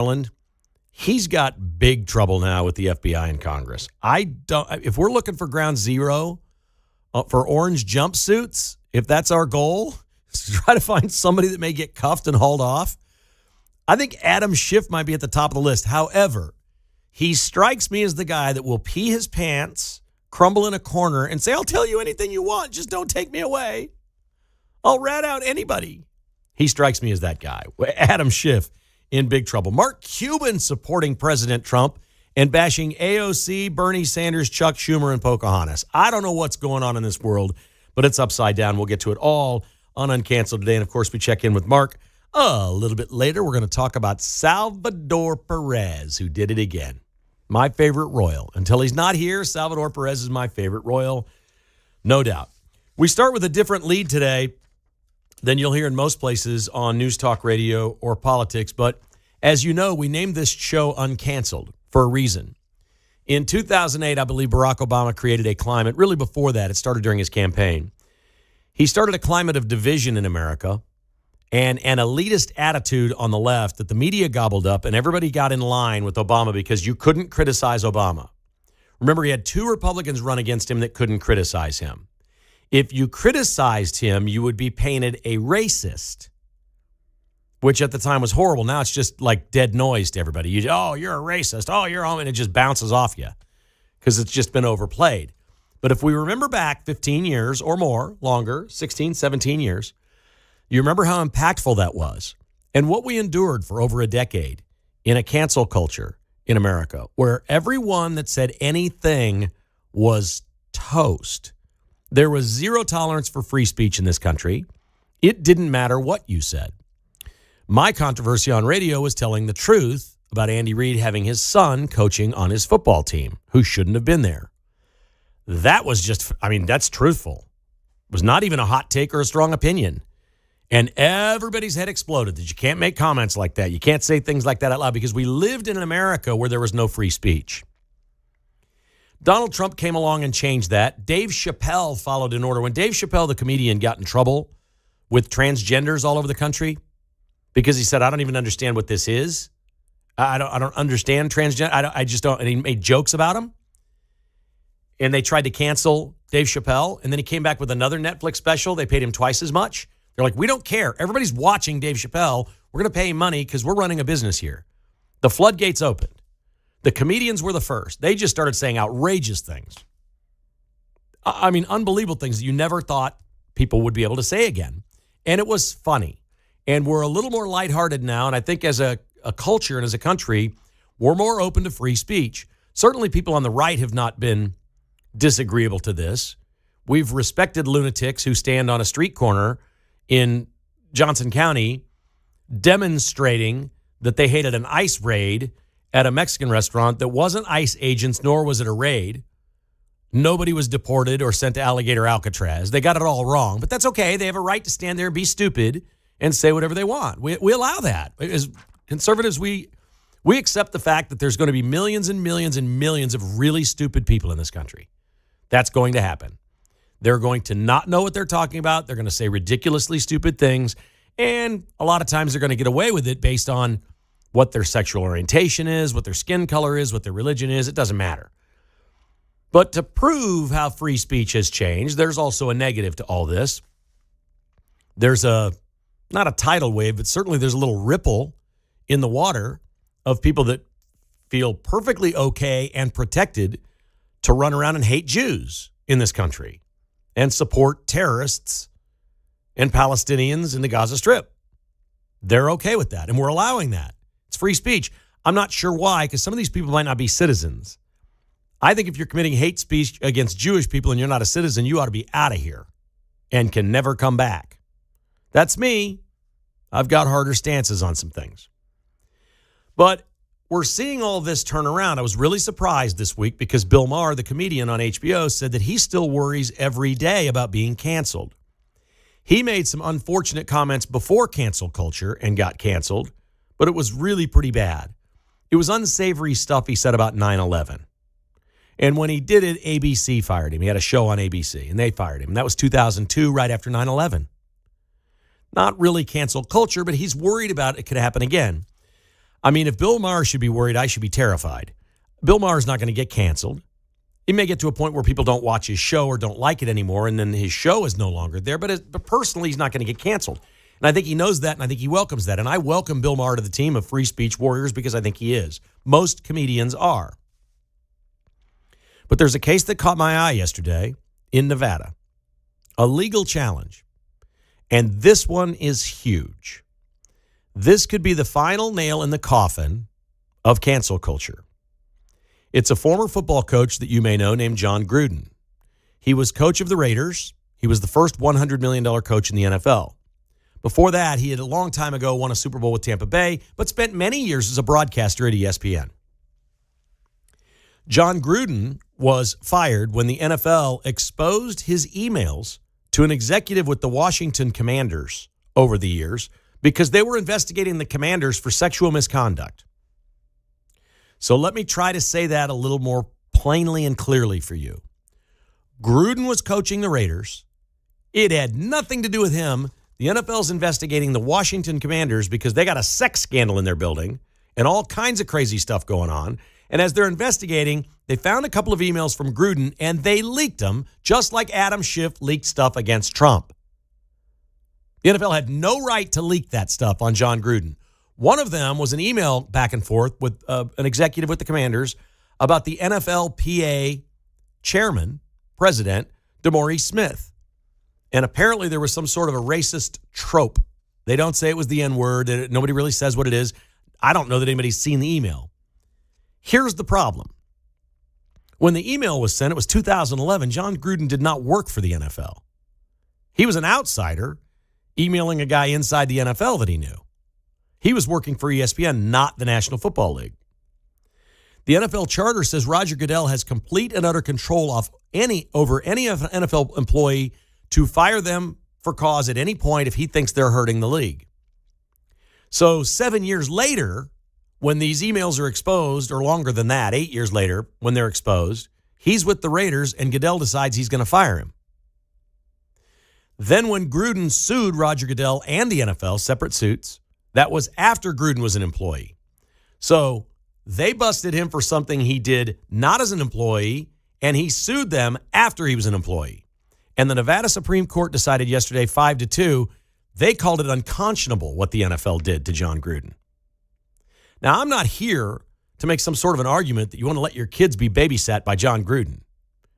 Maryland, he's got big trouble now with the FBI and Congress. If we're looking for ground zero for orange jumpsuits, if that's our goal, to try to find somebody that may get cuffed and hauled off, I think Adam Schiff might be at the top of the list. However, he strikes me as the guy that will pee his pants, crumble in a corner, and say, I'll tell you anything you want, just don't take me away. I'll rat out anybody. He strikes me as that guy. Adam Schiff in big trouble. Mark Cuban supporting President Trump and bashing AOC, Bernie Sanders, Chuck Schumer, and Pocahontas. I don't know what's going on in this world, but it's upside down. We'll get to it all on Uncanceled today. And, of course, we check in with Mark a little bit later. We're going to talk about Salvador Perez, who did it again. My favorite Royal. Until he's not here, Salvador Perez is my favorite Royal, no doubt. We start with a different lead today than you'll hear in most places on news talk radio or politics. But as you know, we named this show Uncanceled for a reason. In 2008, I believe Barack Obama created a climate. Really before that, it started during his campaign. He started a climate of division in America and an elitist attitude on the left that the media gobbled up, and everybody got in line with Obama because you couldn't criticize Obama. Remember, he had two Republicans run against him that couldn't criticize him. If you criticized him, you would be painted a racist, which at the time was horrible. Now it's just like dead noise to everybody. You're a racist. Oh, you're home, and it just bounces off you because it's just been overplayed. But if we remember back 15 years or more, longer, 16, 17 years, you remember how impactful that was and what we endured for over a decade in a cancel culture in America, where everyone that said anything was toast. There was zero tolerance for free speech in this country. It didn't matter what you said. My controversy on radio was telling the truth about Andy Reid having his son coaching on his football team, who shouldn't have been there. That was just, that's truthful. It was not even a hot take or a strong opinion. And everybody's head exploded that you can't make comments like that. You can't say things like that out loud because we lived in an America where there was no free speech. Donald Trump came along and changed that. Dave Chappelle followed in order. When Dave Chappelle, the comedian, got in trouble with transgenders all over the country because he said, I don't even understand what this is. I don't understand transgender. I just don't. And he made jokes about him. And they tried to cancel Dave Chappelle. And then he came back with another Netflix special. They paid him twice as much. They're like, we don't care. Everybody's watching Dave Chappelle. We're going to pay him money because we're running a business here. The floodgates opened. The comedians were the first. They just started saying outrageous things. Unbelievable things that you never thought people would be able to say again. And it was funny. And we're a little more lighthearted now. And I think as a culture and as a country, we're more open to free speech. Certainly people on the right have not been disagreeable to this. We've respected lunatics who stand on a street corner in Johnson County demonstrating that they hated an ICE raid at a Mexican restaurant that wasn't ICE agents, nor was it a raid. Nobody was deported or sent to Alligator Alcatraz. They got it all wrong, but that's okay. They have a right to stand there and be stupid and say whatever they want. We allow that. As conservatives, we accept the fact that there's going to be millions and millions and millions of really stupid people in this country. That's going to happen. They're going to not know what they're talking about. They're going to say ridiculously stupid things. And a lot of times they're going to get away with it based on what their sexual orientation is, what their skin color is, what their religion is. It doesn't matter. But to prove how free speech has changed, there's also a negative to all this. There's not a tidal wave, but certainly there's a little ripple in the water of people that feel perfectly okay and protected to run around and hate Jews in this country and support terrorists and Palestinians in the Gaza Strip. They're okay with that, and we're allowing that. It's free speech. I'm not sure why, because some of these people might not be citizens. I think if you're committing hate speech against Jewish people and you're not a citizen, you ought to be out of here and can never come back. That's me. I've got harder stances on some things. But we're seeing all this turn around. I was really surprised this week because Bill Maher, the comedian on HBO, said that he still worries every day about being canceled. He made some unfortunate comments before cancel culture and got canceled, but it was really pretty bad. It was unsavory stuff he said about 9/11. And when he did it, ABC fired him. He had a show on ABC, and they fired him. And that was 2002, right after 9/11. Not really cancel culture, but he's worried about it could happen again. I mean, if Bill Maher should be worried, I should be terrified. Bill Maher is not going to get canceled. He may get to a point where people don't watch his show or don't like it anymore, and then his show is no longer there. But personally, he's not going to get canceled. And I think he knows that, and I think he welcomes that. And I welcome Bill Maher to the team of free speech warriors because I think he is. Most comedians are. But there's a case that caught my eye yesterday in Nevada, a legal challenge. And this one is huge. This could be the final nail in the coffin of cancel culture. It's a former football coach that you may know named John Gruden. He was coach of the Raiders. He was the first $100 million coach in the NFL. Before that, he had a long time ago won a Super Bowl with Tampa Bay, but spent many years as a broadcaster at ESPN. John Gruden was fired when the NFL exposed his emails to an executive with the Washington Commanders over the years because they were investigating the Commanders for sexual misconduct. So let me try to say that a little more plainly and clearly for you. Gruden was coaching the Raiders. It had nothing to do with him. The NFL's investigating the Washington Commanders because they got a sex scandal in their building and all kinds of crazy stuff going on. And as they're investigating, they found a couple of emails from Gruden and they leaked them, just like Adam Schiff leaked stuff against Trump. The NFL had no right to leak that stuff on John Gruden. One of them was an email back and forth with an executive with the Commanders about the NFLPA chairman, president, DeMaurice Smith. And apparently there was some sort of a racist trope. They don't say it was the N-word. Nobody really says what it is. I don't know that anybody's seen the email. Here's the problem. When the email was sent, it was 2011. John Gruden did not work for the NFL. He was an outsider emailing a guy inside the NFL that he knew. He was working for ESPN, not the National Football League. The NFL charter says Roger Goodell has complete and utter control over any NFL employee to fire them for cause at any point if he thinks they're hurting the league. So 7 years later, when these emails are exposed, or longer than that, 8 years later, when they're exposed, he's with the Raiders and Goodell decides he's going to fire him. Then when Gruden sued Roger Goodell and the NFL, separate suits, that was after Gruden was an employee. So they busted him for something he did not as an employee, and he sued them after he was an employee. And the Nevada Supreme Court decided yesterday 5-2, they called it unconscionable what the NFL did to John Gruden. Now, I'm not here to make some sort of an argument that you want to let your kids be babysat by John Gruden.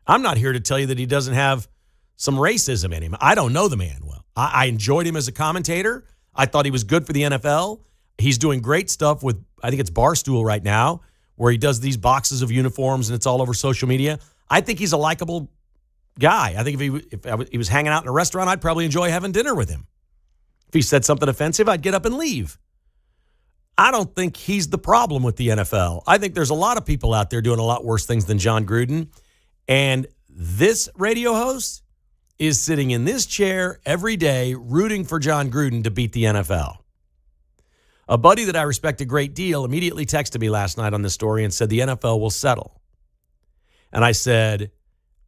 I'm not here to tell you that he doesn't have some racism in him. I don't know the man well. I enjoyed him as a commentator. I thought he was good for the NFL. He's doing great stuff with, I think it's Barstool right now, where he does these boxes of uniforms and it's all over social media. I think he's a likable guy. I think if he was hanging out in a restaurant, I'd probably enjoy having dinner with him. If he said something offensive, I'd get up and leave. I don't think he's the problem with the NFL. I think there's a lot of people out there doing a lot worse things than John Gruden. And this radio host is sitting in this chair every day rooting for John Gruden to beat the NFL. A buddy that I respect a great deal immediately texted me last night on this story and said the NFL will settle. And I said,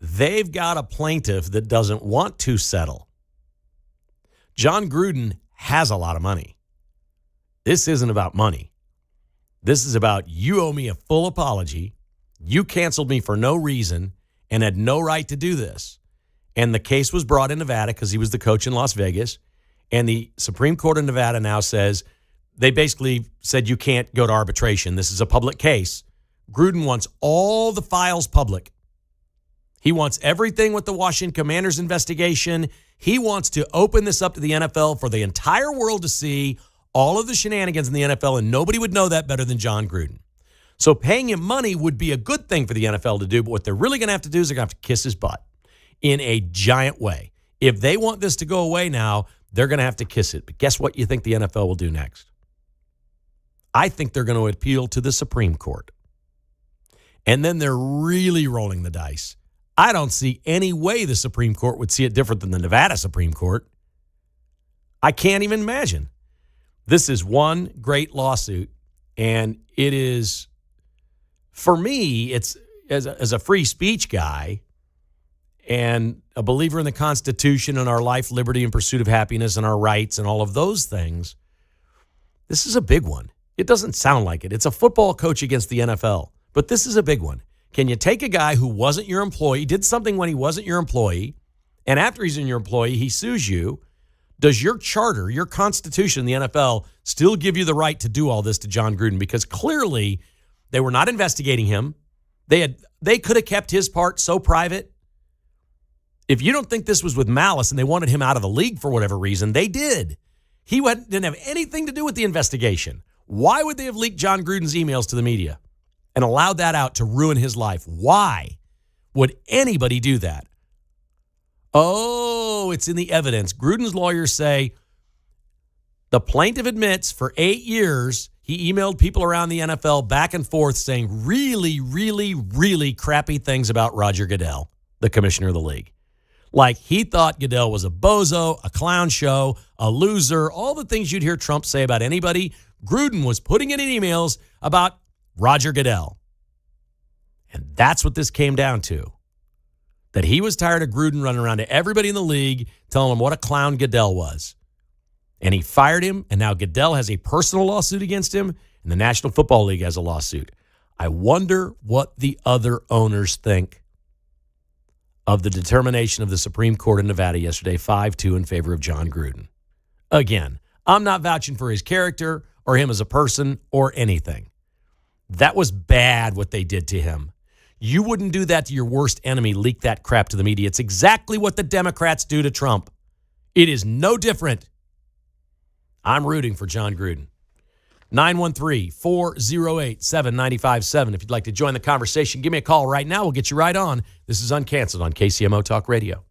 they've got a plaintiff that doesn't want to settle. John Gruden has a lot of money. This isn't about money. This is about you owe me a full apology. You canceled me for no reason and had no right to do this. And the case was brought in Nevada because he was the coach in Las Vegas. And the Supreme Court of Nevada now says, they basically said you can't go to arbitration. This is a public case. Gruden wants all the files public. He wants everything with the Washington Commanders investigation. He wants to open this up to the NFL for the entire world to see all of the shenanigans in the NFL, and nobody would know that better than John Gruden. So paying him money would be a good thing for the NFL to do, but what they're really going to have to do is they're going to have to kiss his butt in a giant way. If they want this to go away now, they're going to have to kiss it. But guess what you think the NFL will do next? I think they're going to appeal to the Supreme Court. And then they're really rolling the dice. I don't see any way the Supreme Court would see it different than the Nevada Supreme Court. I can't even imagine. This is one great lawsuit, and it is, for me, it's as a free speech guy and a believer in the Constitution and our life, liberty, and pursuit of happiness and our rights and all of those things, this is a big one. It doesn't sound like it. It's a football coach against the NFL. But this is a big one. Can you take a guy who wasn't your employee, did something when he wasn't your employee, and after he's in your employee, he sues you? Does your charter, your constitution in the NFL, still give you the right to do all this to John Gruden? Because clearly they were not investigating him. They could have kept his part so private. If you don't think this was with malice and they wanted him out of the league for whatever reason, they did. He didn't have anything to do with the investigation. Why would they have leaked John Gruden's emails to the media and allowed that out to ruin his life? Why would anybody do that? Oh, it's in the evidence. Gruden's lawyers say the plaintiff admits for 8 years he emailed people around the NFL back and forth saying really, really, really crappy things about Roger Goodell, the commissioner of the league. Like he thought Goodell was a bozo, a clown show, a loser, all the things you'd hear Trump say about anybody. Gruden was putting it in emails about Roger Goodell. And that's what this came down to. That he was tired of Gruden running around to everybody in the league telling them what a clown Goodell was. And he fired him, and now Goodell has a personal lawsuit against him, and the National Football League has a lawsuit. I wonder what the other owners think of the determination of the Supreme Court in Nevada yesterday, 5-2 in favor of John Gruden. Again, I'm not vouching for his character or him as a person or anything. That was bad what they did to him. You wouldn't do that to your worst enemy, leak that crap to the media. It's exactly what the Democrats do to Trump. It is no different. I'm rooting for John Gruden. 913-408-7957. If you'd like to join the conversation, give me a call right now. We'll get you right on. This is Uncanceled on KCMO Talk Radio.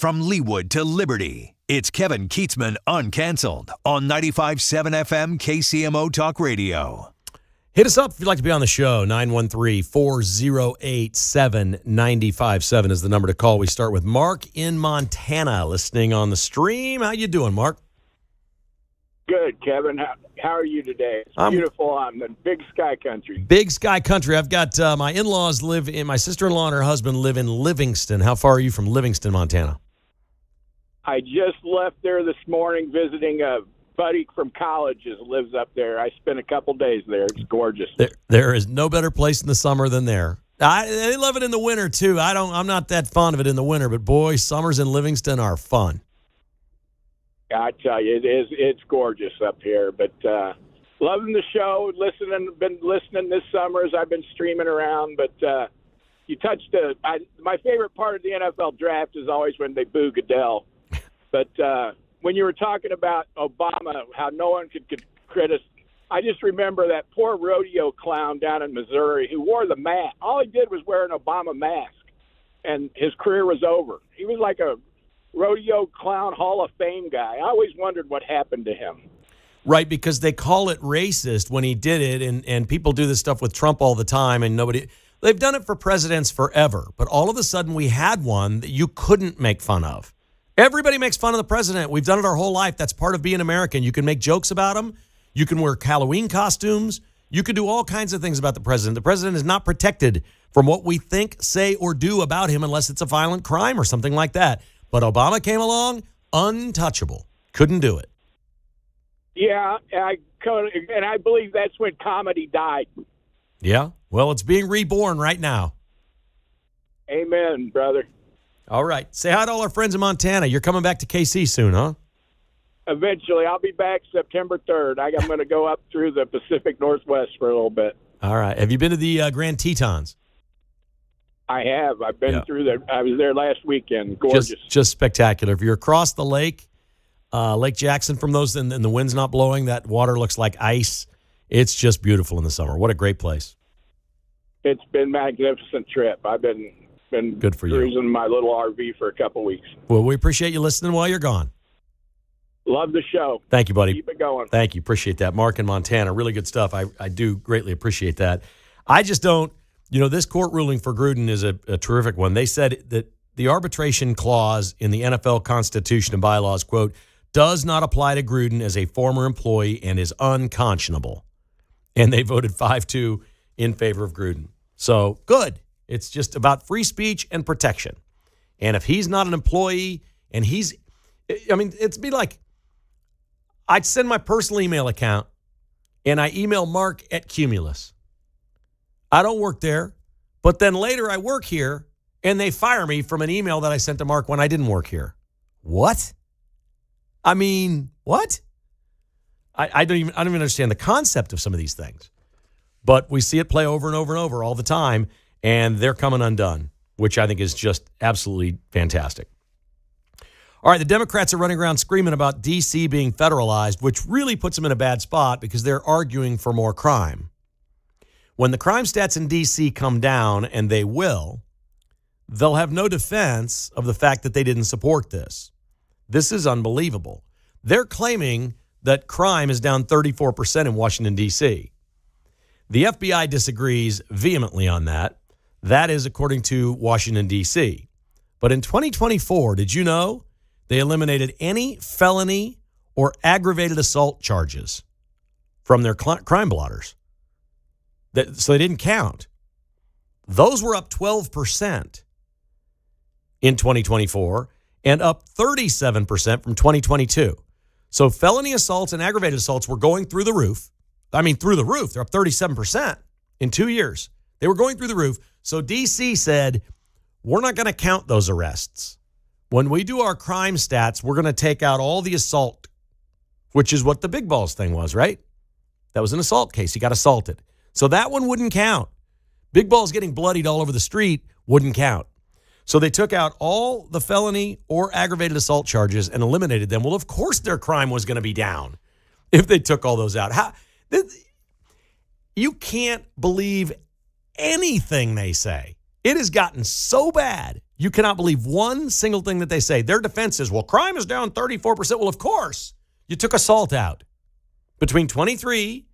From Leawood to Liberty, it's Kevin Kietzman Uncanceled on 95.7 FM KCMO Talk Radio. Hit us up if you'd like to be on the show. 913-408-7957 is the number to call. We start with Mark in Montana listening on the stream. How you doing, Mark? Good, Kevin. How are you today? It's beautiful. I'm in Big Sky Country. Big Sky Country. I've got my in-laws my sister-in-law and her husband live in Livingston. How far are you from Livingston, Montana? I just left there this morning visiting a buddy from college that lives up there. I spent a couple days there. It's gorgeous. There is no better place in the summer than there. They love it in the winter, too. I'm not that fond of it in the winter, but boy, summers in Livingston are fun. I tell you, it's gorgeous up here. But loving the show, been listening this summer as I've been streaming around. But you touched my favorite part of the NFL draft is always when they boo Goodell. But when you were talking about Obama, how no one could criticize, I just remember that poor rodeo clown down in Missouri who wore the mask. All he did was wear an Obama mask, and his career was over. He was like a rodeo clown Hall of Fame guy. I always wondered what happened to him. Right, because they call it racist when he did it, and people do this stuff with Trump all the time, and they've done it for presidents forever, but all of a sudden we had one that you couldn't make fun of. Everybody makes fun of the president. We've done it our whole life. That's part of being American. You can make jokes about him. You can wear Halloween costumes. You can do all kinds of things about the president. The president is not protected from what we think, say, or do about him unless it's a violent crime or something like that. But Obama came along, untouchable. Couldn't do it. Yeah, and I believe that's when comedy died. Yeah, well, it's being reborn right now. Amen, brother. All right. Say hi to all our friends in Montana. You're coming back to KC soon, huh? Eventually. I'll be back September 3rd. I'm going to go up through the Pacific Northwest for a little bit. All right. Have you been to the Grand Tetons? I have. I've been through there. I was there last weekend. Gorgeous. Just spectacular. If you're across the lake, Lake Jackson from those, and the wind's not blowing, that water looks like ice. It's just beautiful in the summer. What a great place. It's been a magnificent trip. I've been good for cruising my little RV for a couple weeks. Well, we appreciate you listening while you're gone. Love the show. Thank you, buddy. Keep it going. Thank you. Appreciate that. Mark in Montana. Really good stuff. I do greatly appreciate that. I just don't, this court ruling for Gruden is a terrific one. They said that the arbitration clause in the NFL Constitution and bylaws, quote, does not apply to Gruden as a former employee and is unconscionable. And they voted 5-2 in favor of Gruden. So good. It's just about free speech and protection. And if he's not an employee and it'd be like I'd send my personal email account and I email Mark at Cumulus. I don't work there, but then later I work here and they fire me from an email that I sent to Mark when I didn't work here. What? What? I don't even understand the concept of some of these things. But we see it play over and over and over all the time. And they're coming undone, which I think is just absolutely fantastic. All right, the Democrats are running around screaming about D.C. being federalized, which really puts them in a bad spot because they're arguing for more crime. When the crime stats in D.C. come down, and they will, they'll have no defense of the fact that they didn't support this. This is unbelievable. They're claiming that crime is down 34% in Washington, D.C. The FBI disagrees vehemently on that. That is according to Washington, D.C. But in 2024, did you know they eliminated any felony or aggravated assault charges from their crime blotters? So they didn't count. Those were up 12% in 2024 and up 37% from 2022. So felony assaults and aggravated assaults were going through the roof. Through the roof. They're up 37% in 2 years. They were going through the roof. So D.C. said, we're not going to count those arrests. When we do our crime stats, we're going to take out all the assault, which is what the Big Balls thing was, right? That was an assault case. He got assaulted. So that one wouldn't count. Big Balls getting bloodied all over the street wouldn't count. So they took out all the felony or aggravated assault charges and eliminated them. Well, of course their crime was going to be down if they took all those out. You can't believe anything they say. It has gotten so bad. You cannot believe one single thing that they say. Their defense is, well, crime is down 34%. Well, of course, you took assault out. Between 23,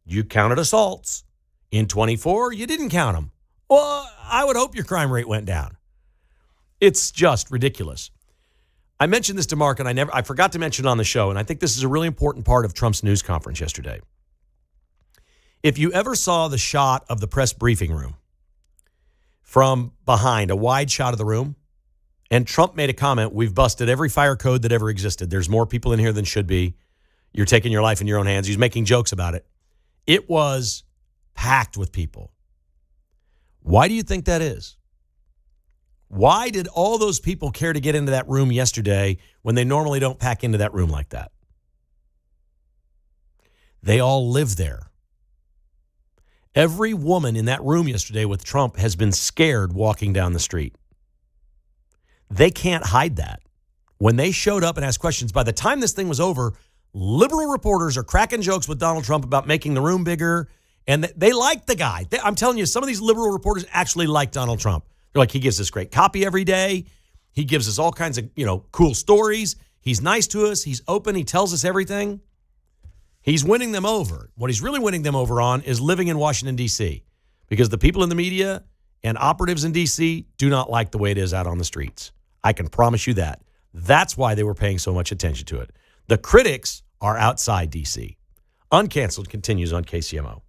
you counted assaults. In 24, you didn't count them. Well, I would hope your crime rate went down. It's just ridiculous. I mentioned this to Mark, and I forgot to mention it on the show, and I think this is a really important part of Trump's news conference yesterday. If you ever saw the shot of the press briefing room from behind, a wide shot of the room, and Trump made a comment, we've busted every fire code that ever existed. There's more people in here than should be. You're taking your life in your own hands. He's making jokes about it. It was packed with people. Why do you think that is? Why did all those people care to get into that room yesterday when they normally don't pack into that room like that? They all live there. Every woman in that room yesterday with Trump has been scared walking down the street. They can't hide that. When they showed up and asked questions, by the time this thing was over, liberal reporters are cracking jokes with Donald Trump about making the room bigger, and they like the guy. I'm telling you, some of these liberal reporters actually like Donald Trump. They're like, he gives us great copy every day. He gives us all kinds of, cool stories. He's nice to us. He's open. He tells us everything. He's winning them over. What he's really winning them over on is living in Washington, D.C., because the people in the media and operatives in D.C. do not like the way it is out on the streets. I can promise you that. That's why they were paying so much attention to it. The critics are outside D.C. Uncanceled continues on KCMO.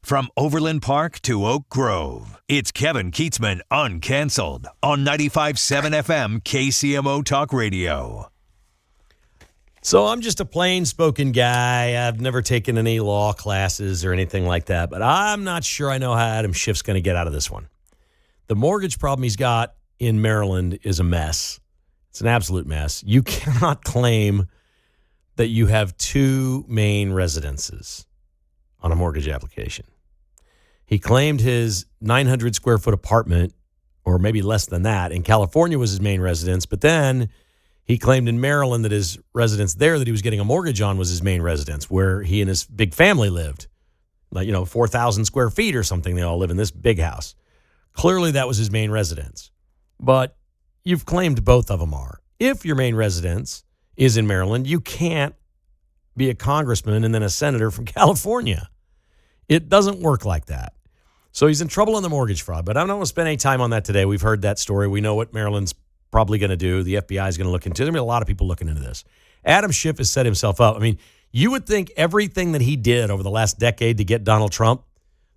From Overland Park to Oak Grove, it's Kevin Kietzman Uncanceled on 95.7 FM KCMO Talk Radio. So I'm just a plain-spoken guy. I've never taken any law classes or anything like that, but I'm not sure I know how Adam Schiff's going to get out of this one. The mortgage problem he's got in Maryland is a mess. It's an absolute mess. You cannot claim that you have two main residences on a mortgage application. He claimed his 900-square-foot apartment, or maybe less than that, in California was his main residence, but then he claimed in Maryland that his residence there that he was getting a mortgage on was his main residence, where he and his big family lived. 4,000 square feet or something. They all live in this big house. Clearly, that was his main residence. But you've claimed both of them are. If your main residence is in Maryland, you can't be a congressman and then a senator from California. It doesn't work like that. So he's in trouble on the mortgage fraud, but I'm not going to spend any time on that today. We've heard that story. We know what Maryland's probably going to do. The FBI is going to look into it. There's going to be a lot of people looking into this. Adam Schiff has set himself up. I mean, you would think everything that he did over the last decade to get Donald Trump,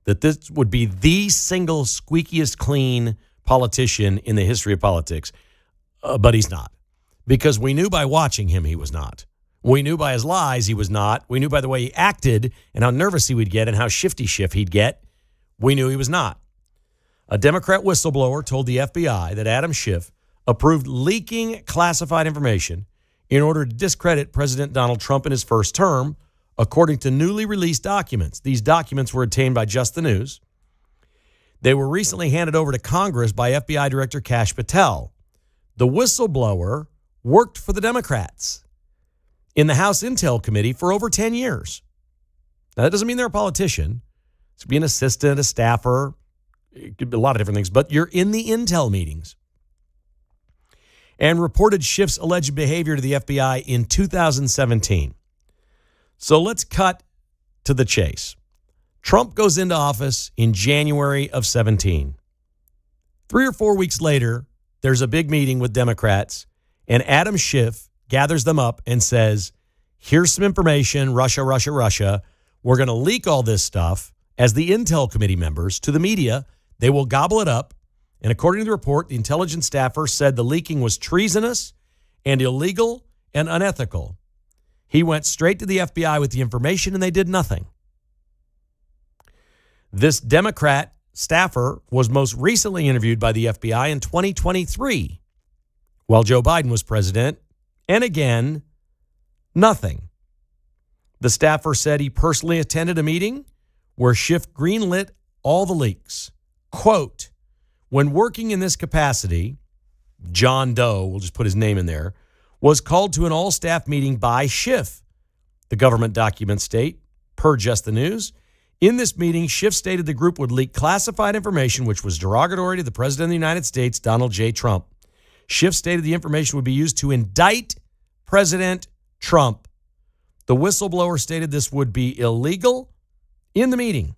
that this would be the single squeakiest clean politician in the history of politics. But he's not. Because we knew by watching him he was not. We knew by his lies he was not. We knew by the way he acted and how nervous he would get and how shifty Schiff he'd get. We knew he was not. A Democrat whistleblower told the FBI that Adam Schiff approved leaking classified information in order to discredit President Donald Trump in his first term, according to newly released documents. These documents were obtained by Just the News. They were recently handed over to Congress by FBI Director Kash Patel. The whistleblower worked for the Democrats in the House Intel Committee for over 10 years. Now, that doesn't mean they're a politician. It's be an assistant, a staffer, it could be a lot of different things, but you're in the Intel meetings. And reported Schiff's alleged behavior to the FBI in 2017. So let's cut to the chase. Trump goes into office in January of 17. 3 or 4 weeks later, there's a big meeting with Democrats, and Adam Schiff gathers them up and says, here's some information, Russia. We're going to leak all this stuff as the Intel Committee members to the media. They will gobble it up. And according to the report, the intelligence staffer said the leaking was treasonous and illegal and unethical. He went straight to the FBI with the information and they did nothing. This Democrat staffer was most recently interviewed by the FBI in 2023 while Joe Biden was president. And again, nothing. The staffer said he personally attended a meeting where Schiff greenlit all the leaks. Quote, when working in this capacity, John Doe, we'll just put his name in there, was called to an all-staff meeting by Schiff. The government documents state, per Just the News. In this meeting, Schiff stated the group would leak classified information which was derogatory to the President of the United States, Donald J. Trump. Schiff stated the information would be used to indict President Trump. The whistleblower stated this would be illegal in the meeting.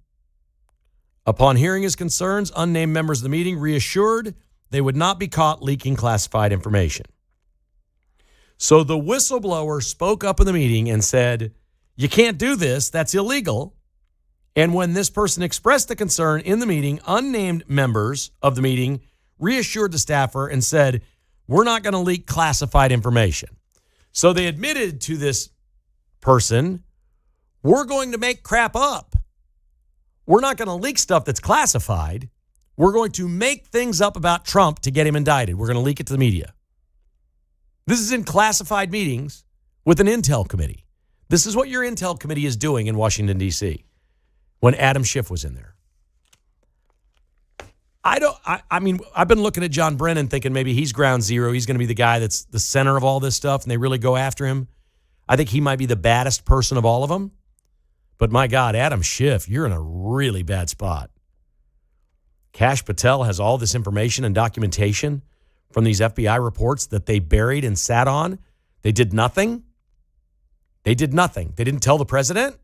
Upon hearing his concerns, unnamed members of the meeting reassured they would not be caught leaking classified information. So the whistleblower spoke up in the meeting and said, you can't do this, that's illegal. And when this person expressed the concern in the meeting, unnamed members of the meeting reassured the staffer and said, we're not going to leak classified information. So they admitted to this person, we're going to make crap up. We're not going to leak stuff that's classified. We're going to make things up about Trump to get him indicted. We're going to leak it to the media. This is in classified meetings with an Intel committee. This is what your Intel committee is doing in Washington, D.C. when Adam Schiff was in there. I mean, I've been looking at John Brennan thinking maybe he's ground zero. He's going to be the guy that's the center of all this stuff, and they really go after him. I think he might be the baddest person of all of them. But my God, Adam Schiff, you're in a really bad spot. Kash Patel has all this information and documentation from these FBI reports that they buried and sat on. They did nothing. They did nothing. They didn't tell the president.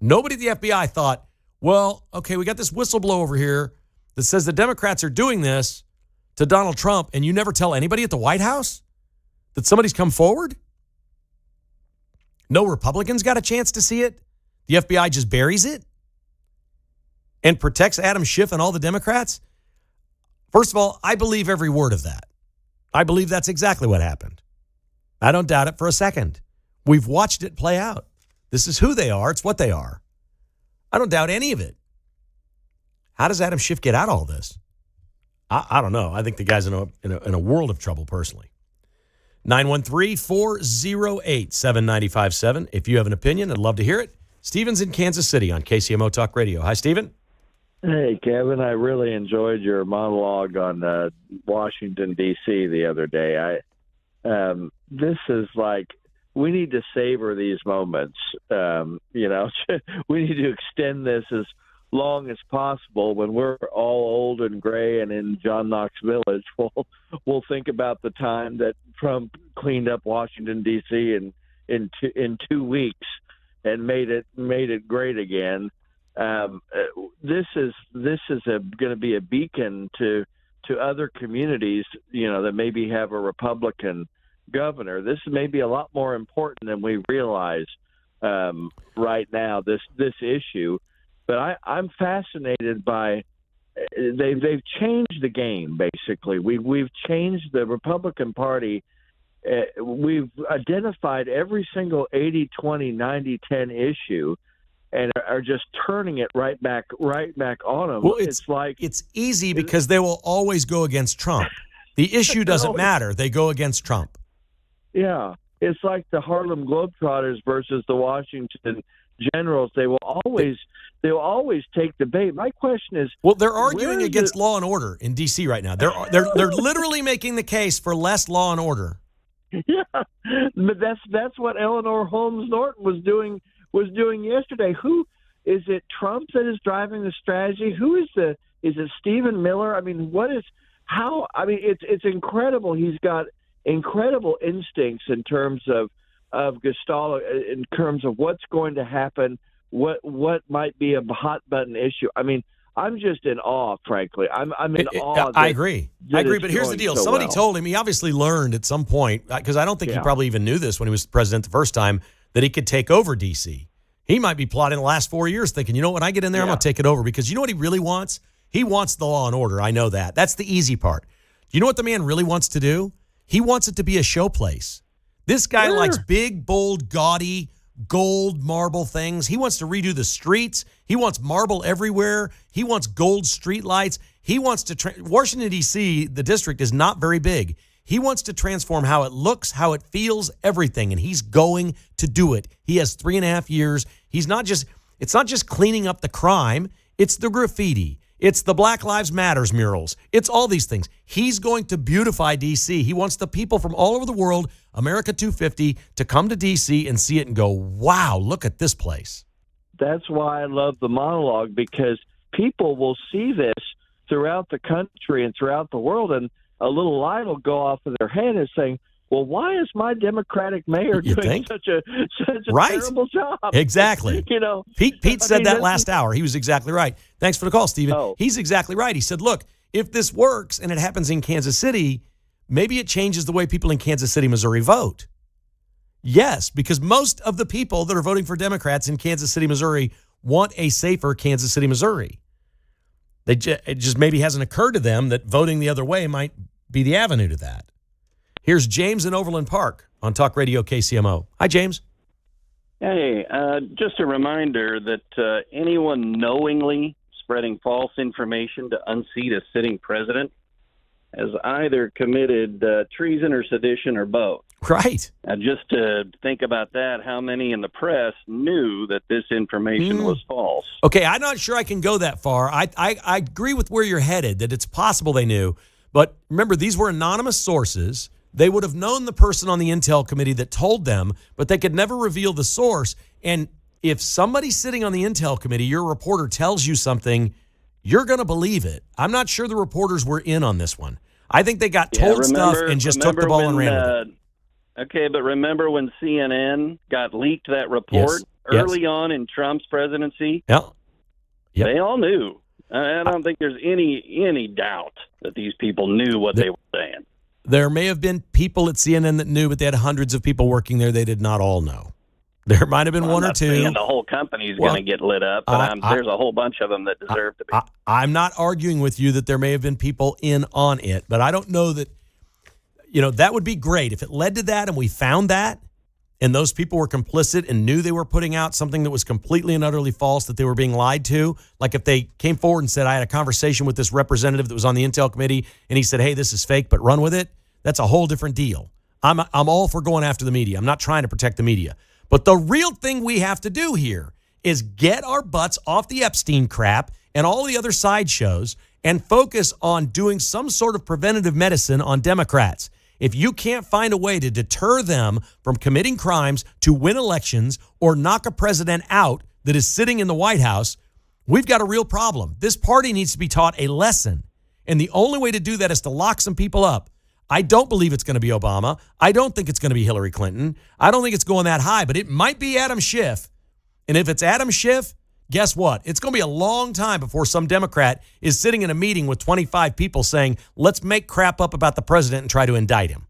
Nobody at the FBI thought, well, okay, we got this whistleblower over here that says the Democrats are doing this to Donald Trump, and you never tell anybody at the White House that somebody's come forward? No Republicans got a chance to see it? The FBI just buries it? and protects Adam Schiff and all the Democrats? First of all, I believe every word of that. I believe that's exactly what happened. I don't doubt it for a second. We've watched it play out. This is who they are. It's what they are. I don't doubt any of it. How does Adam Schiff get out of all this? I don't know. I think the guy's in a world of trouble personally. 913-408-7957. If you have an opinion, I'd love to hear it. Stephen's in Kansas City on KCMO Talk Radio. Hi, Stephen. Hey, Kevin. I really enjoyed your monologue on Washington, D.C. the other day. This is like, we need to savor these moments. We need to extend this as long as possible. When we're all old and gray and in John Knox Village, we'll think about the time that Trump cleaned up Washington, D.C. in 2 weeks and made it great again. This is going to be a beacon to other communities, that maybe have a Republican governor. This may be a lot more important than we realize right now. This issue, but I'm fascinated by they've changed the game. Basically, we've changed the Republican Party. We've identified every single 80, 20, 90, 10 issue, and are just turning it right back on them. Well, it's easy because they will always go against Trump. The issue doesn't matter. They go against Trump. Yeah. It's like the Harlem Globetrotters versus the Washington Generals. They will always take the bait. My question is, well, they're arguing against law and order in D.C. right now. They're literally making the case for less law and order. Yeah, but that's what Eleanor Holmes Norton was doing yesterday. Who is it? Trump that is driving the strategy? Is it Stephen Miller? I mean, it's incredible. He's got incredible instincts in terms of Gestalt, in terms of what's going to happen, what might be a hot button issue. I mean, I'm just in awe, frankly. I'm in awe. I agree. But here's the deal. Somebody told him, he obviously learned at some point, because I don't think he probably even knew this when he was president the first time, that he could take over D.C. He might be plotting the last 4 years thinking, when I get in there, I'm going to take it over. Because you know what he really wants? He wants the law and order. I know that. That's the easy part. Do you know what the man really wants to do? He wants it to be a showplace. This guy likes big, bold, gaudy, gold marble things. He wants to redo the streets. He wants marble everywhere. He wants gold street lights. He wants to Washington, D.C., the district is not very big. He wants to transform how it looks, how it feels, everything, and he's going to do it. He has 3.5 years. It's not just cleaning up the crime. It's the graffiti. It's the Black Lives Matters murals. It's all these things. He's going to beautify D.C. He wants the people from all over the world, America 250, to come to D.C. and see it and go, wow, look at this place. That's why I love the monologue, because people will see this throughout the country and throughout the world, and a little light will go off of their head and saying, well, why is my Democratic mayor doing such a terrible job? Exactly. Pete said that last hour. He was exactly right. Thanks for the call, Stephen. Oh. He's exactly right. He said, look, if this works and it happens in Kansas City, maybe it changes the way people in Kansas City, Missouri vote. Yes, because most of the people that are voting for Democrats in Kansas City, Missouri want a safer Kansas City, Missouri. It just maybe hasn't occurred to them that voting the other way might be the avenue to that. Here's James in Overland Park on Talk Radio KCMO. Hi, James. Hey, just a reminder that anyone knowingly spreading false information to unseat a sitting president has either committed treason or sedition or both. Right. Now, just to think about that, how many in the press knew that this information was false? Okay, I'm not sure I can go that far. I agree with where you're headed, that it's possible they knew. But remember, these were anonymous sources. They would have known the person on the Intel committee that told them, but they could never reveal the source. And if somebody sitting on the Intel committee, your reporter, tells you something, you're going to believe it. I'm not sure the reporters were in on this one. I think they got told stuff and just took the ball and ran with it. Okay, but remember when CNN got leaked that report early on in Trump's presidency? Yeah. Yep. They all knew. I don't think there's any doubt that these people knew what they were saying. There may have been people at CNN that knew, but they had hundreds of people working there. They did not all know. There might have been I'm one or not two. saying the whole company's Well, going to get lit up, but there's a whole bunch of them that deserve to be. I'm not arguing with you that there may have been people in on it, but I don't know that, that would be great if it led to that and we found that and those people were complicit and knew they were putting out something that was completely and utterly false, that they were being lied to. Like if they came forward and said, I had a conversation with this representative that was on the Intel committee and he said, hey, this is fake, but run with it. That's a whole different deal. I'm all for going after the media. I'm not trying to protect the media. But the real thing we have to do here is get our butts off the Epstein crap and all the other sideshows and focus on doing some sort of preventative medicine on Democrats. If you can't find a way to deter them from committing crimes to win elections or knock a president out that is sitting in the White House, we've got a real problem. This party needs to be taught a lesson. And the only way to do that is to lock some people up. I don't believe it's going to be Obama. I don't think it's going to be Hillary Clinton. I don't think it's going that high, but it might be Adam Schiff. And if it's Adam Schiff, guess what? It's going to be a long time before some Democrat is sitting in a meeting with 25 people saying, let's make crap up about the president and try to indict him.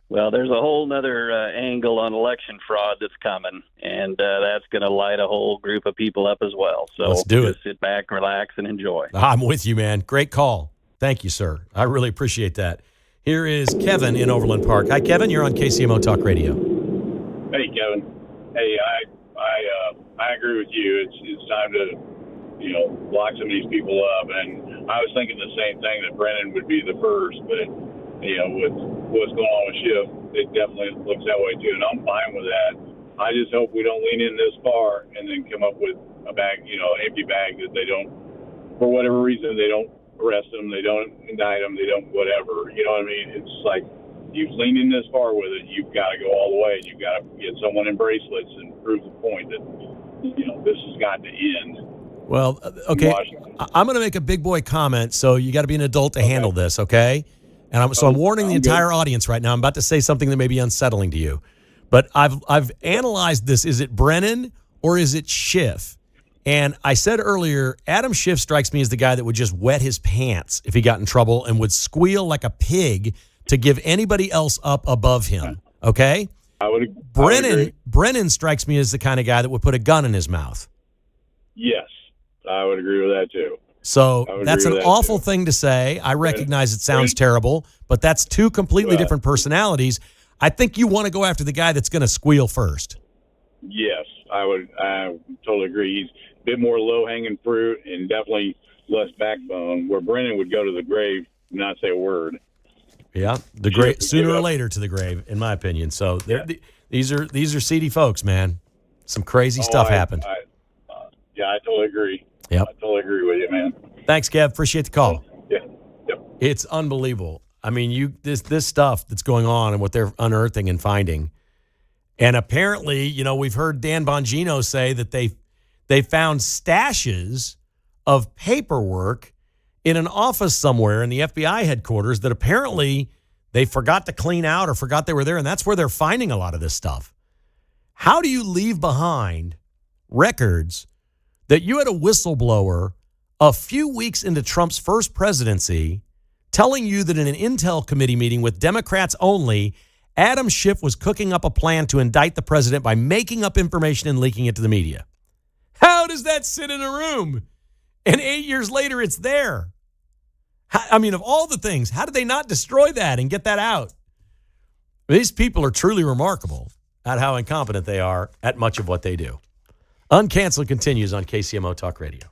Well, there's a whole other angle on election fraud that's coming, and that's going to light a whole group of people up as well. So let's do just sit back, relax, and enjoy. I'm with you, man. Great call. Thank you, sir. I really appreciate that. Here is Kevin in Overland Park. Hi, Kevin. You're on KCMO Talk Radio. Hey, Kevin. Hey, I agree with you. It's time to, lock some of these people up. And I was thinking the same thing, that Brennan would be the first, but with what's going on with Schiff, it definitely looks that way too. And I'm fine with that. I just hope we don't lean in this far and then come up with a bag, empty bag that they don't, for whatever reason, they don't arrest them, they don't indict them, they don't whatever. You know what I mean? It's like, you've leaned in this far with it, you've got to go all the way. You've got to get someone in bracelets and prove the point that, this has got to end. Well, okay, I'm going to make a big boy comment, so you got to be an adult to handle this, okay? And I'm warning the entire audience right now. I'm about to say something that may be unsettling to you. But I've analyzed this. Is it Brennan or is it Schiff? And I said earlier, Adam Schiff strikes me as the guy that would just wet his pants if he got in trouble and would squeal like a pig to give anybody else up above him, okay? I would agree. Brennan strikes me as the kind of guy that would put a gun in his mouth. Yes, I would agree with that too. So that's an awful thing to say. I recognize it sounds terrible, but that's two completely different personalities. I think you want to go after the guy that's going to squeal first. Yes, I totally agree. He's a bit more low-hanging fruit and definitely less backbone, where Brennan would go to the grave and not say a word. Yeah, the grave, sooner or later to the grave, in my opinion. So these are seedy folks, man. Some crazy stuff happened. I totally agree. Yep. I totally agree with you, man. Thanks, Kev. Appreciate the call. Yeah. Yep. It's unbelievable. I mean, this stuff that's going on and what they're unearthing and finding. And apparently, we've heard Dan Bongino say that they found stashes of paperwork in an office somewhere in the FBI headquarters that apparently they forgot to clean out or forgot they were there, and that's where they're finding a lot of this stuff. How do you leave behind records that you had a whistleblower a few weeks into Trump's first presidency telling you that in an Intel committee meeting with Democrats only, Adam Schiff was cooking up a plan to indict the president by making up information and leaking it to the media? How does that sit in a room? And 8 years later, it's there. Of all the things, how did they not destroy that and get that out? These people are truly remarkable at how incompetent they are at much of what they do. Uncanceled continues on KCMO Talk Radio.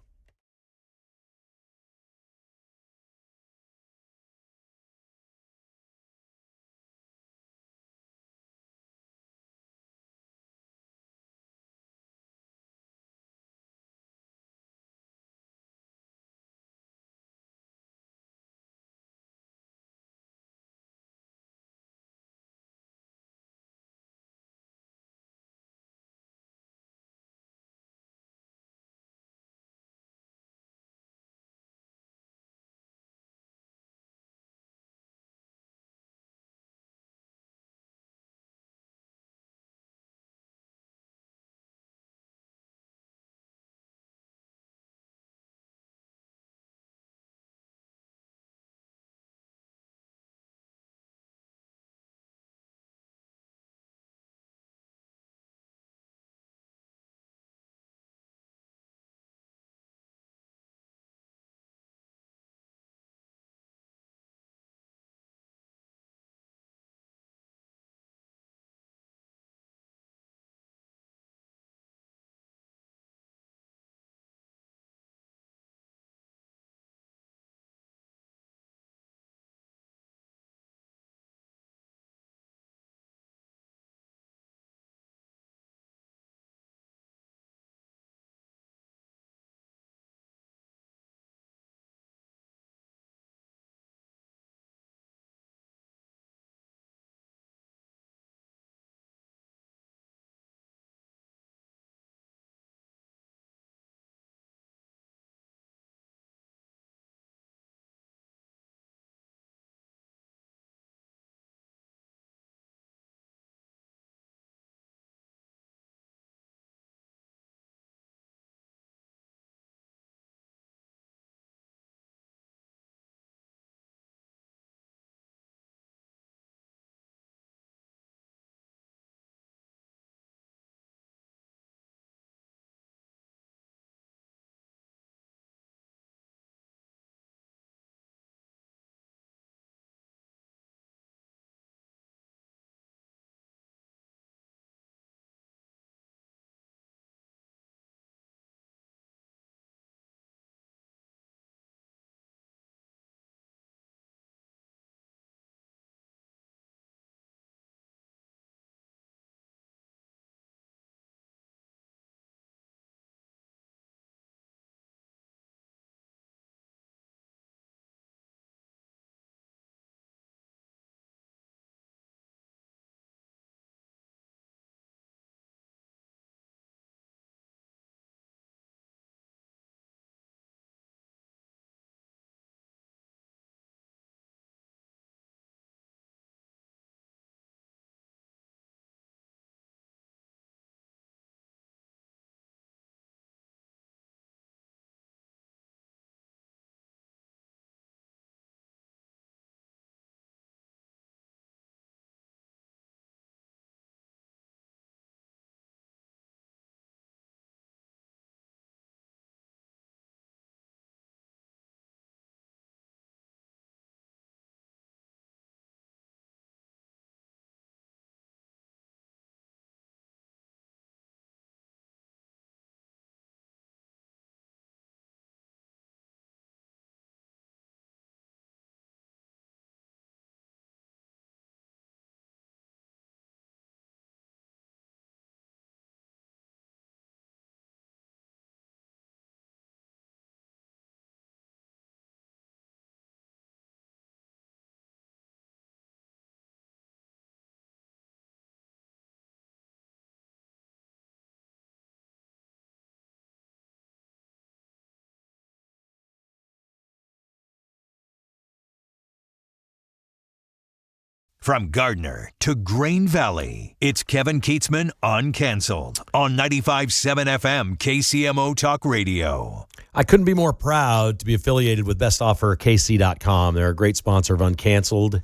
From Gardner to Grain Valley, it's Kevin Kietzman Uncanceled on 95.7 FM KCMO Talk Radio. I couldn't be more proud to be affiliated with bestofferkc.com. They're a great sponsor of Uncanceled.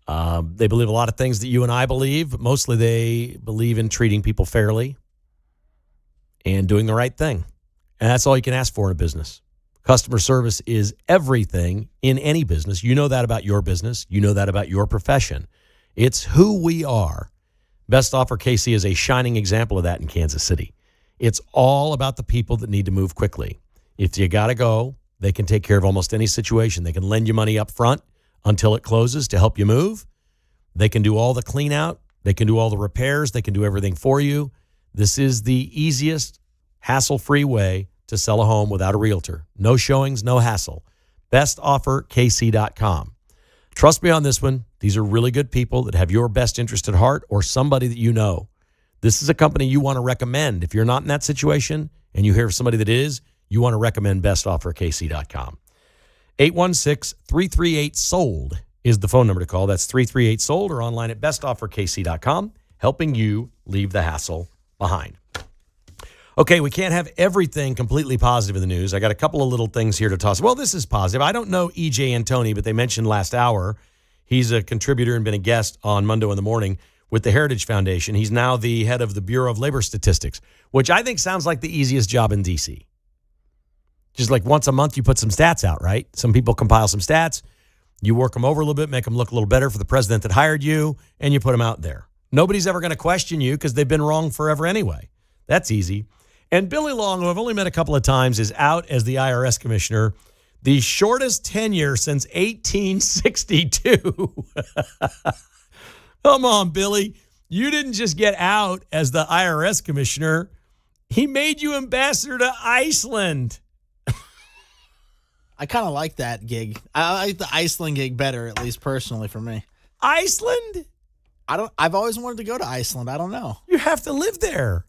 They believe a lot of things that you and I believe, but mostly they believe in treating people fairly and doing the right thing. And that's all you can ask for in a business. Customer service is everything in any business. You know that about your business. You know that about your profession. It's who we are. Best Offer KC is a shining example of that in Kansas City. It's all about the people that need to move quickly. If you got to go, they can take care of almost any situation. They can lend you money up front until it closes to help you move. They can do all the clean out. They can do all the repairs. They can do everything for you. This is the easiest, hassle-free way to sell a home without a realtor. No showings, no hassle. bestofferkc.com. Trust me on this one. These are really good people that have your best interest at heart or somebody that you know. This is a company you want to recommend. If you're not in that situation and you hear of somebody that is, you want to recommend bestofferkc.com. 816-338-SOLD is the phone number to call. That's 338-SOLD or online at bestofferkc.com, helping you leave the hassle behind. Okay, we can't have everything completely positive in the news. I got a couple of little things here to toss. Well, this is positive. I don't know E.J. Antoni, but they mentioned last hour. He's a contributor and been a guest on Monday in the Morning with the Heritage Foundation. He's now the head of the Bureau of Labor Statistics, which I think sounds like the easiest job in D.C. Just like once a month you put some stats out, right? Some people compile some stats. You work them over a little bit, make them look a little better for the president that hired you, and you put them out there. Nobody's ever going to question you because they've been wrong forever anyway. That's easy. And Billy Long, who I've only met a couple of times, is out as the IRS commissioner, the shortest tenure since 1862. Come on, Billy. You didn't just get out as the IRS commissioner. He made you ambassador to Iceland. I kind of like that gig. I like the Iceland gig better, at least personally for me. Iceland? I've always wanted to go to Iceland. I don't know. You have to live there.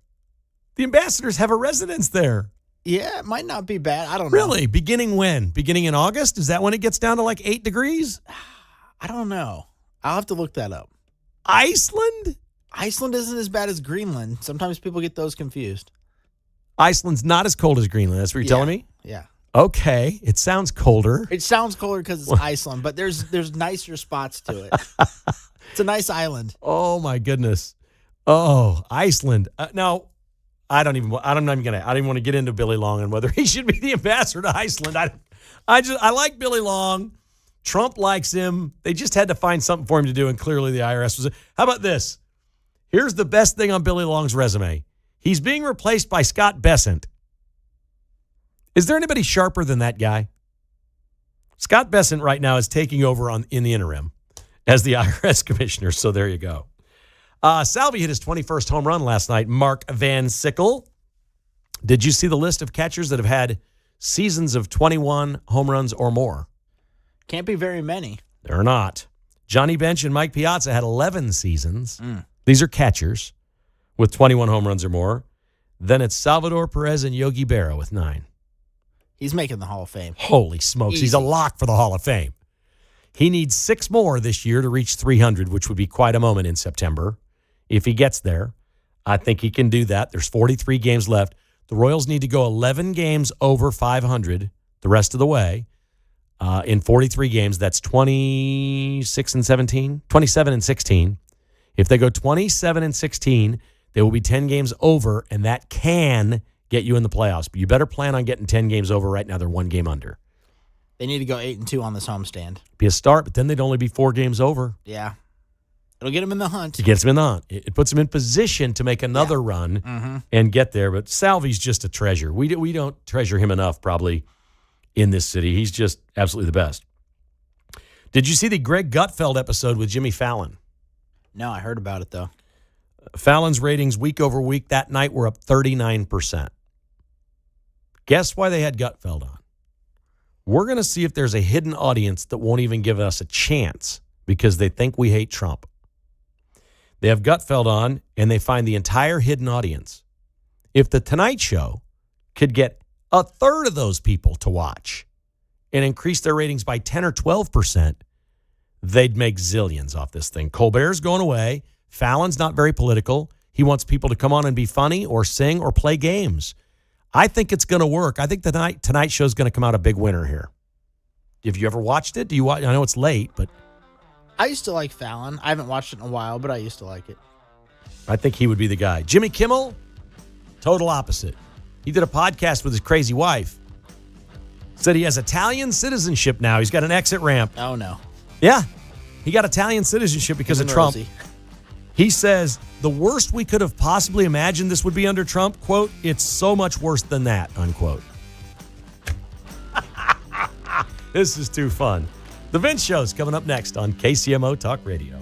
The ambassadors have a residence there. Yeah, it might not be bad. I don't know. Really? Beginning when? Beginning in August? Is that when it gets down to like 8 degrees? I don't know. I'll have to look that up. Iceland? Iceland isn't as bad as Greenland. Sometimes people get those confused. Iceland's not as cold as Greenland. That's what you're telling me? Yeah. Okay. It sounds colder. It sounds colder because it's Iceland, but there's nicer spots to it. It's a nice island. Oh, my goodness. Oh, Iceland. Now, I don't even want to get into Billy Long and whether he should be the ambassador to Iceland. I like Billy Long. Trump likes him. They just had to find something for him to do, and clearly the IRS was. How about this? Here's the best thing on Billy Long's resume. He's being replaced by Scott Bessent. Is there anybody sharper than that guy? Scott Bessent right now is taking over in the interim as the IRS commissioner, so there you go. Salvi hit his 21st home run last night. Mark Van Sickle. Did you see the list of catchers that have had seasons of 21 home runs or more? Can't be very many. They're not. Johnny Bench and Mike Piazza had 11 seasons. These are catchers with 21 home runs or more. Then it's Salvador Perez and Yogi Berra with 9. He's making the Hall of Fame. Holy smokes. Easy. He's a lock for the Hall of Fame. He needs 6 more this year to reach 300, which would be quite a moment in September. If he gets there, I think he can do that. There's 43 games left. The Royals need to go 11 games over 500 the rest of the way. In 43 games, that's 27 and 16. If they go 27 and 16, they will be 10 games over, and that can get you in the playoffs. But you better plan on getting 10 games over. Right now, they're 1 game under. They need to go 8-2 on this homestand. Be a start, but then they'd only be 4 games over. Yeah. It'll get him in the hunt. It gets him in the hunt. It puts him in position to make another run and get there. But Salvi's just a treasure. We don't treasure him enough probably in this city. He's just absolutely the best. Did you see the Greg Gutfeld episode with Jimmy Fallon? No, I heard about it, though. Fallon's ratings week over week that night were up 39%. Guess why they had Gutfeld on? We're going to see if there's a hidden audience that won't even give us a chance because they think we hate Trump. They have Gutfeld on, and they find the entire hidden audience. If The Tonight Show could get a third of those people to watch and increase their ratings by 10 or 12%, they'd make zillions off this thing. Colbert's going away. Fallon's not very political. He wants people to come on and be funny or sing or play games. I think it's going to work. I think the Tonight Show is going to come out a big winner here. Have you ever watched it? Do you watch? I know it's late, but I used to like Fallon. I haven't watched it in a while, but I used to like it. I think he would be the guy. Jimmy Kimmel, total opposite. He did a podcast with his crazy wife. Said he has Italian citizenship now. He's got an exit ramp. Oh, no. Yeah. He got Italian citizenship because of Trump. Rosie. He says, the worst we could have possibly imagined this would be under Trump, quote, it's so much worse than that, unquote. This is too fun. The Vince Show's coming up next on KCMO Talk Radio.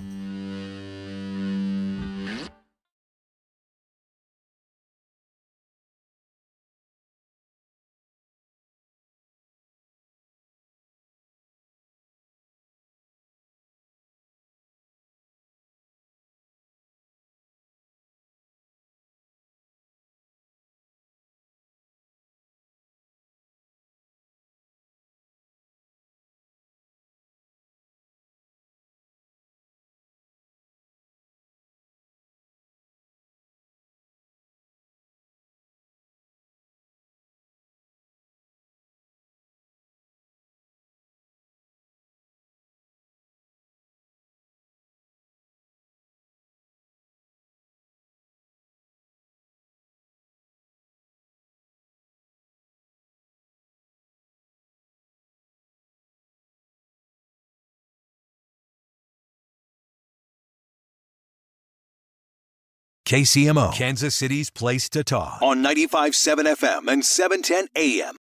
KCMO, Kansas City's place to talk. On 95.7 FM and 710 AM.